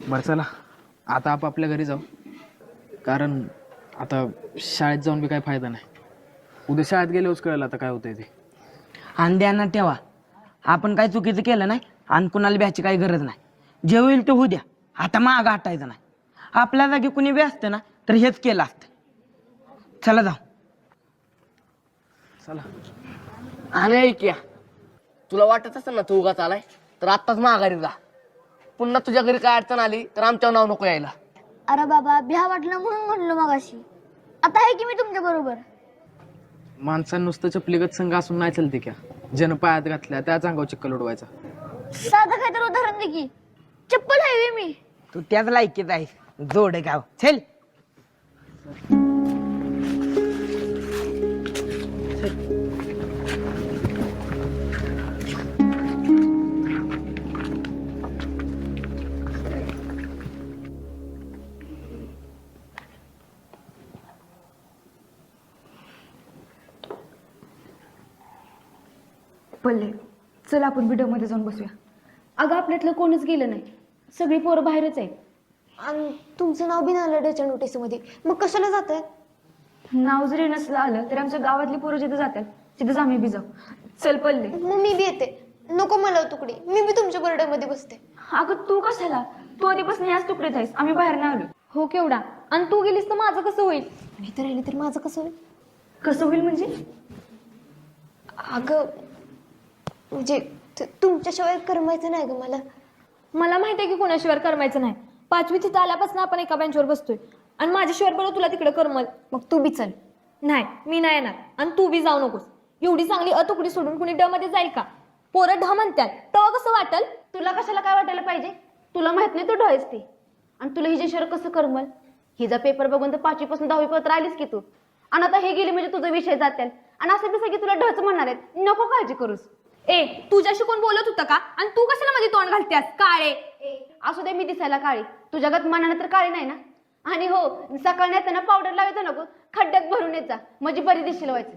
बरं चला आता आपल्या घरी जाऊ, कारण आता शाळेत जाऊन बी काही फायदा नाही. उद्या शाळेत गेल्यावरच कळलं आता काय होतंय ते. आणि ध्यानात ठेवा, आपण काय चुकीचं केलं नाही आणि कुणाला भ्यायची काही गरज नाही. जे होईल ते होऊ द्या, आता मागं हटायचं नाही. आपल्या जागी कुणी बी असतं ना तर हेच केलं असतं. चला जाऊ. चला. आणि ऐक्या, तुला वाटत असेल ना तू उगाच आलाय तर आत्ताच माघारी जा. पुन्हा तुझ्या घरी काय अडचण आली तर आमच्यावर नाव नको यायला. अरे बाबा भ्या वाटलं म्हणून म्हणलो मगाशी. आता आहे की मी तुमच्या बरोबर. माणसानं नुसतं चपलीगत संघ असून नाही चालते क्या. जन पायात घातल्या त्या अंगावर चिक्कल उडवायचा. साधं काय तर उदाहरण दे की. चप्पल आहे मी. तू त्याच लायकीत आहेस. जोड गाव चल. पल्ले, चल आपण व्हिडिओमध्ये जाऊन बसूया. अगं आपल्यातलं कोणीच गेलं नाही, सगळी पोरं बाहेरच आहेत. आणि तुमचं नाव बी नाही आलं त्याच्या नोटीसमध्ये, मग कशाला जात आहे? नाव जरी नसलं आलं तरी आमच्या गावातली पोरं जिथे जातात तिथेच आम्ही बी जाऊ. चल पल्ले. मग मी बी येते. नको मला तुकडी, मी बी तुमच्या बर्डमध्ये बसते. अगं तू कशाला? तू आधीपासून याच तुकडीत आहेस, आम्ही बाहेर नाही आलो. हो केवढा. आणि तू गेलीस तर माझं कसं होईल? मी तर राहिली तर माझं कसं होईल? कसं होईल म्हणजे? अगं म्हणजे तुमच्याशिवाय करमायचं नाही ग मला. मला माहिती आहे की कोणाशिवाय करमायचं नाही. 5वी तिथं आल्यापासून आपण एका बेंचवर बसतोय आणि माझ्याशिवाय बरं तुला तिकडे करमल. मग तू बी चल. नाही मी नाही येणार आणि तू बी जाऊ नकोस. एवढी चांगली तुकडी सोडून कुणी ड मध्ये जाईल का? पोरं ढ म्हणतात तेव्हा कसं वाटेल? तुला कशाला काय वाटायला पाहिजे? तुला माहित नाही तू ढळेस ती. आणि तुला हिच्याशिवाय कसं करमल? हिचा पेपर बघून तर 5वी पासून 10वी पर्यंत राहिलीस की तू. आणि आता हे गेली म्हणजे तुझा विषय जातील आणि असं बी सगळी तुला ढच म्हणणार आहेत. नको काळजी करूस. ए तुझ्याशी कोण बोलत होतं का? आणि तू कशाला मध्ये तोंड घालतेस? काळे असू दे मी दिसायला काळी, तुझ्या गत मनानं तर काळी नाही ना. आणि हो सकाळी येताना पावडर लावायचं नको, खड्ड्यात भरून येत जा म्हणजे बरी दिसशील व्हायचं.